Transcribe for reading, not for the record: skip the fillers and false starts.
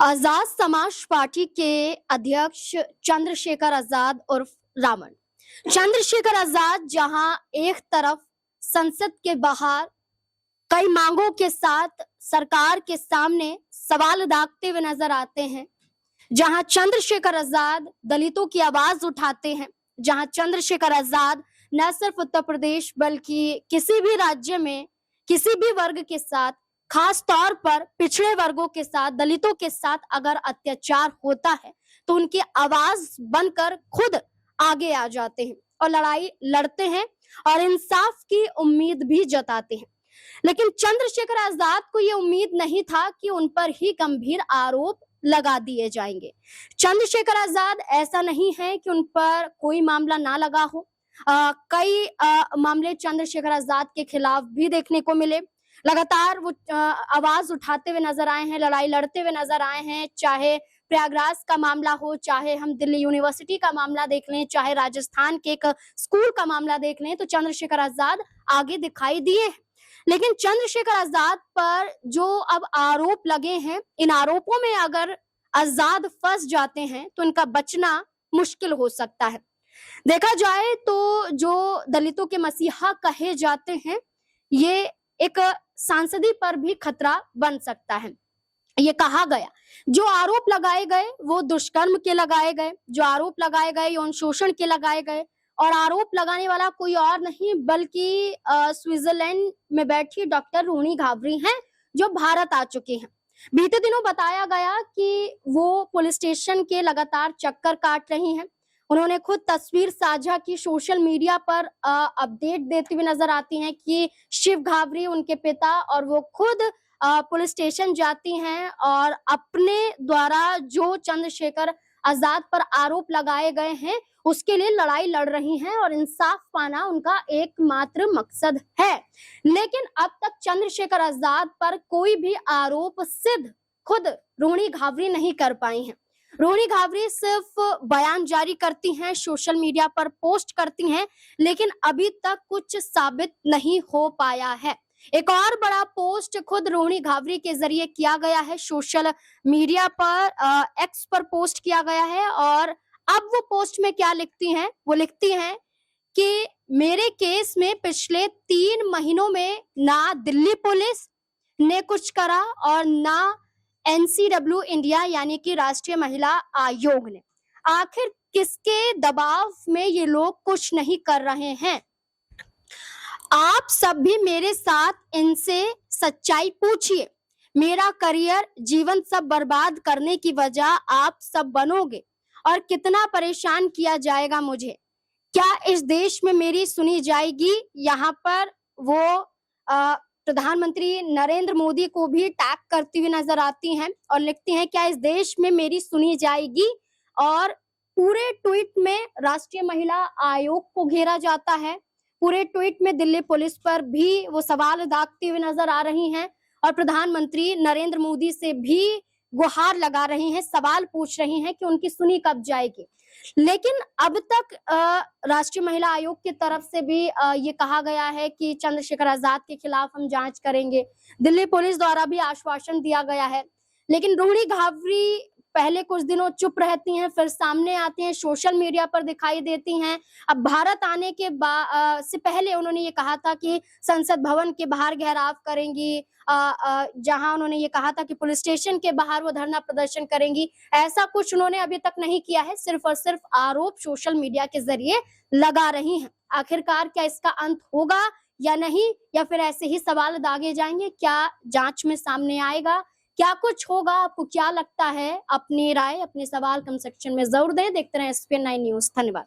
Azad Samaj party के अध्यक्ष चंद्रशेखर आजाद उर्फ रावण। चंद्रशेखर आजाद जहां एक तरफ संसद के बाहर कई मांगों के साथ सरकार के सामने सवाल दागते हुए नजर आते हैं, जहां चंद्रशेखर आजाद दलितों की आवाज उठाते हैं, जहां चंद्रशेखर आजाद न सिर्फ उत्तर प्रदेश बल्कि किसी भी राज्य में किसी भी वर्ग के साथ, खास तौर पर पिछड़े वर्गों के साथ, दलितों के साथ अगर अत्याचार होता है तो उनकी आवाज बनकर खुद आगे आ जाते हैं और लड़ाई लड़ते हैं और इंसाफ की उम्मीद भी जताते हैं। लेकिन चंद्रशेखर आजाद को यह उम्मीद नहीं था कि उन पर ही गंभीर आरोप लगा दिए जाएंगे। चंद्रशेखर आजाद ऐसा नहीं है कि उन पर कोई मामला ना लगा हो। कई मामले चंद्रशेखर आजाद के खिलाफ भी देखने को मिले। लगातार वो आवाज उठाते हुए नजर आए हैं, लड़ाई लड़ते हुए नजर आए हैं, चाहे प्रयागराज का मामला हो, चाहे हम दिल्ली यूनिवर्सिटी का मामला देख लें, चाहे राजस्थान के एक स्कूल का मामला देख लें, तो चंद्रशेखर आजाद आगे दिखाई दिए हैं। लेकिन चंद्रशेखर आजाद पर जो अब आरोप लगे हैं, इन आरोपों में अगर आजाद फंस जाते हैं तो इनका बचना मुश्किल हो सकता है। देखा जाए तो जो दलितों के मसीहा कहे जाते हैं, ये एक सांसदी पर भी खतरा बन सकता है। ये कहा गया, जो आरोप लगाए गए वो दुष्कर्म के लगाए गए, जो आरोप लगाए गए यौन शोषण के लगाए गए, और आरोप लगाने वाला कोई और नहीं बल्कि स्विट्जरलैंड में बैठी डॉक्टर रोनी घावरी हैं, जो भारत आ चुकी हैं। बीते दिनों बताया गया कि वो पुलिस स्टेशन के लगातार चक्कर काट रही हैं। उन्होंने खुद तस्वीर साझा की, सोशल मीडिया पर अपडेट देती हुई नजर आती हैं कि शिव घावरी उनके पिता और वो खुद पुलिस स्टेशन जाती हैं और अपने द्वारा जो चंद्रशेखर आजाद पर आरोप लगाए गए हैं उसके लिए लड़ाई लड़ रही हैं और इंसाफ पाना उनका एकमात्र मकसद है। लेकिन अब तक चंद्रशेखर आजाद पर कोई भी आरोप सिद्ध खुद रोनी घावरी नहीं कर पाई हैं। रोनी घावरी सिर्फ बयान जारी करती हैं, सोशल मीडिया पर पोस्ट करती हैं, लेकिन अभी तक कुछ साबित नहीं हो पाया है। एक और बड़ा पोस्ट खुद रोनी घावरी के जरिए किया गया है, सोशल मीडिया पर एक्स पर पोस्ट किया गया है। और अब वो पोस्ट में क्या लिखती हैं? वो लिखती हैं कि मेरे केस में पिछले 3 महीनों में ना दिल्ली पुलिस ने कुछ करा और ना NCW इंडिया यानी कि राष्ट्रीय महिला आयोग ने। आखिर किसके दबाव में ये लोग कुछ नहीं कर रहे हैं? आप सब भी मेरे साथ इनसे सच्चाई पूछिए। मेरा करियर, जीवन सब बर्बाद करने की वजह आप सब बनोगे और कितना परेशान किया जाएगा मुझे। क्या इस देश में मेरी सुनी जाएगी? यहाँ पर वो प्रधानमंत्री नरेंद्र मोदी को भी टैग करती हुई नजर आती हैं और लिखती हैं, क्या इस देश में मेरी सुनी जाएगी? और पूरे ट्वीट में राष्ट्रीय महिला आयोग को घेरा जाता है। पूरे ट्वीट में दिल्ली पुलिस पर भी वो सवाल दागती हुई नजर आ रही हैं और प्रधानमंत्री नरेंद्र मोदी से भी गुहार लगा रही हैं, सवाल पूछ रही हैं कि उनकी सुनी कब जाएगी। लेकिन अब तक राष्ट्रीय महिला आयोग की तरफ से भी ये कहा गया है कि चंद्रशेखर आजाद के खिलाफ हम जांच करेंगे। दिल्ली पुलिस द्वारा भी आश्वासन दिया गया है। लेकिन रोनी घावरी पहले कुछ दिनों चुप रहती हैं, फिर सामने आती हैं, सोशल मीडिया पर दिखाई देती हैं। अब भारत आने के से पहले उन्होंने ये कहा था कि संसद भवन के बाहर घेराव करेंगी, जहां उन्होंने ये कहा था कि पुलिस स्टेशन के बाहर वो धरना प्रदर्शन करेंगी। ऐसा कुछ उन्होंने अभी तक नहीं किया है, सिर्फ और सिर्फ आरोप सोशल मीडिया के जरिए लगा रही हैं। आखिरकार क्या इसका अंत होगा या नहीं, या फिर ऐसे ही सवाल दागे जाएंगे? क्या जांच में सामने आएगा? क्या कुछ होगा? आपको क्या लगता है? अपनी राय, अपने सवाल कमेंट सेक्शन में जरूर दें। देखते रहें SPN9 न्यूज। धन्यवाद।